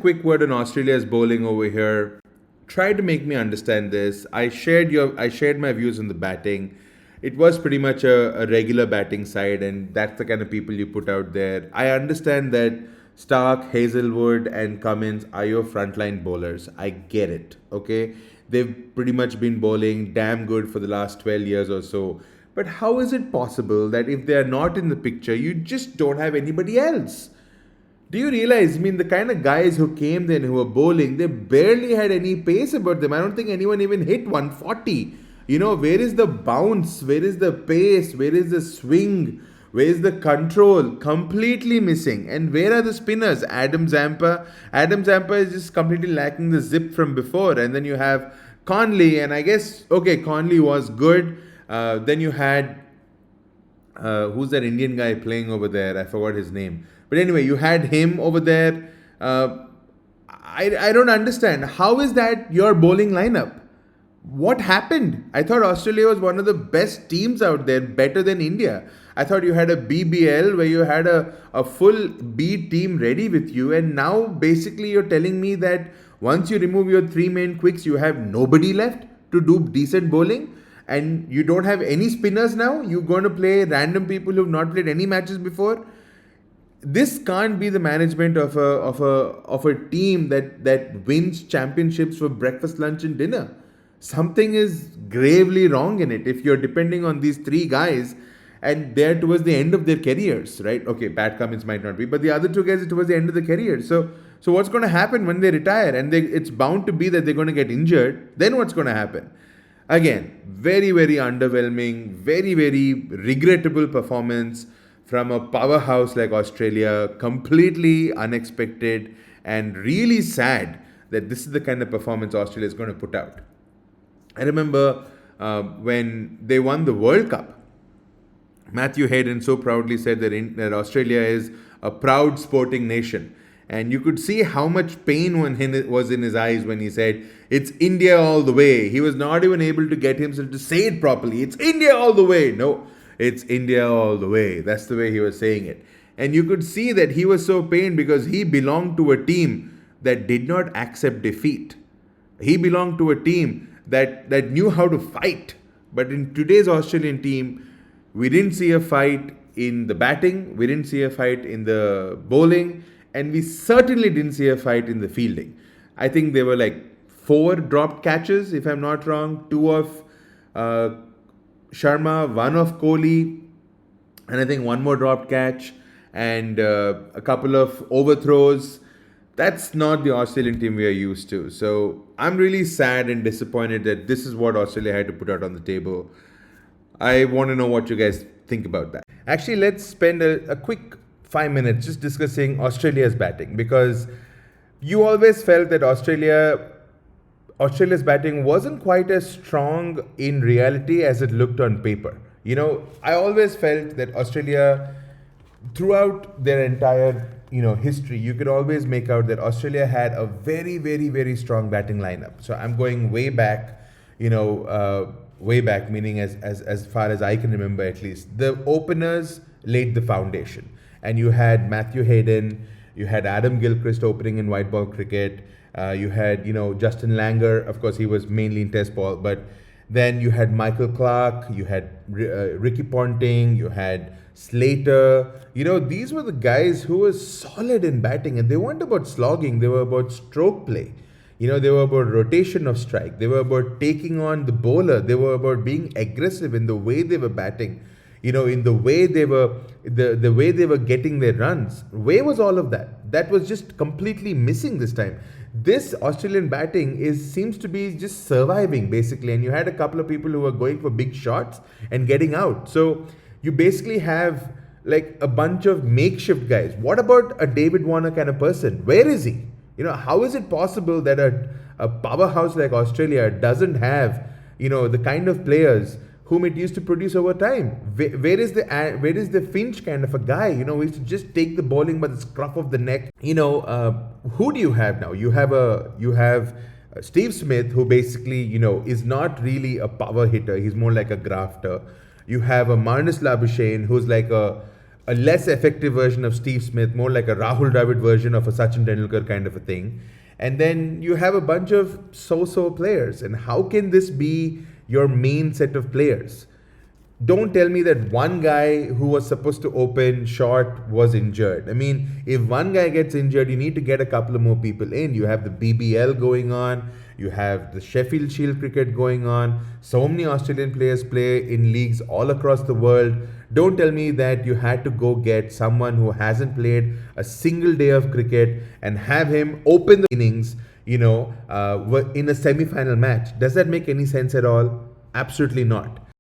Quick word on Australia's bowling over here. Try to make me understand this. I shared my views on the batting. It was pretty much a regular batting side, and that's the kind of people you put out there. I understand that Stark, Hazelwood, and Cummins are your frontline bowlers. I get it. Okay, they've pretty much been bowling damn good for the last 12 years or so. But how is it possible that if they are not in the picture, you just don't have anybody else? Do you realize? I mean, the kind of guys who came then who were bowling, they barely had any pace about them. I don't think anyone even hit 140. Where is the bounce? Where is the pace? Where is the swing? Where is the control? Completely missing. And where are the spinners? Adam Zampa. Adam Zampa is just completely lacking the zip from before. And then you have Conley, and I guess, okay, Conley was good. Then you had who's that Indian guy playing over there? I forgot his name. But anyway, you had him over there. I don't understand. How is that your bowling lineup? What happened? I thought Australia was one of the best teams out there, better than India. I thought you had a BBL where you had a full B team ready with you, and now basically you're telling me that once you remove your three main quicks, you have nobody left to do decent bowling, and you don't have any spinners now. You're going to play random people who've not played any matches before. This can't be the management of a team that wins championships for breakfast, lunch, and dinner. Something is gravely wrong in it if you're depending on these three guys and they're towards the end of their careers, right? Okay, Pat Cummins might not be, but the other two guys are towards the end of the career. So what's going to happen when they retire? And it's bound to be that they're going to get injured. Then what's going to happen? Again, very, very underwhelming, very, very regrettable performance from a powerhouse like Australia, completely unexpected and really sad that this is the kind of performance Australia is going to put out. I remember when they won the World Cup, Matthew Hayden so proudly said that Australia is a proud sporting nation. And you could see how much pain was in his eyes when he said, "It's India all the way." He was not even able to get himself to say it properly. "It's India all the way." No, it's India all the way. That's the way he was saying it. And you could see that he was so pained because he belonged to a team that did not accept defeat. He belonged to a team that knew how to fight. But in today's Australian team, we didn't see a fight in the batting, we didn't see a fight in the bowling, and we certainly didn't see a fight in the fielding. I think there were like 4 dropped catches, if I'm not wrong, 2 of Sharma, 1 of Kohli, and I think 1 more dropped catch, and a couple of overthrows. That's not the Australian team we are used to. So I'm really sad and disappointed that this is what Australia had to put out on the table. I want to know what you guys think about that. Actually, let's spend a quick 5 minutes just discussing Australia's batting, because you always felt that Australia's batting wasn't quite as strong in reality as it looked on paper. I always felt that Australia, throughout their entire history, you could always make out that Australia had a very, very, very strong batting lineup. So I'm going way back, way back, meaning as far as I can remember at least. The openers laid the foundation. And you had Matthew Hayden, you had Adam Gilchrist opening in white ball cricket, you had, Justin Langer, of course he was mainly in test ball, but then you had Michael Clarke, you had Ricky Ponting, you had Slater. These were the guys who were solid in batting, and they weren't about slogging, they were about stroke play. They were about rotation of strike, they were about taking on the bowler, they were about being aggressive in the way they were batting. In the way they were, the way they were getting their runs. Where was all of that? That was just completely missing this time. This Australian batting seems to be just surviving basically, and you had a couple of people who were going for big shots and getting out. So you basically have like a bunch of makeshift guys. What about a David Warner kind of person? Where is he? How is it possible that a powerhouse like Australia doesn't have, the kind of players whom it used to produce over time? Where is the Finch kind of a guy? Who used to just take the bowling by the scruff of the neck. Who do you have now? You have Steve Smith, who basically is not really a power hitter. He's more like a grafter. You have a Marnus Labuschagne, who's like a less effective version of Steve Smith, more like a Rahul Dravid version of a Sachin Tendulkar kind of a thing. And then you have a bunch of so-so players. And how can this be your main set of players? Don't tell me that one guy who was supposed to open short was injured. I mean, if one guy gets injured, you need to get a couple of more people in. You have the BBL going on, you have the Sheffield Shield cricket going on. So many Australian players play in leagues all across the world. Don't tell me that you had to go get someone who hasn't played a single day of cricket and have him open the innings, in a semi final match. Does that make any sense at all? Absolutely not.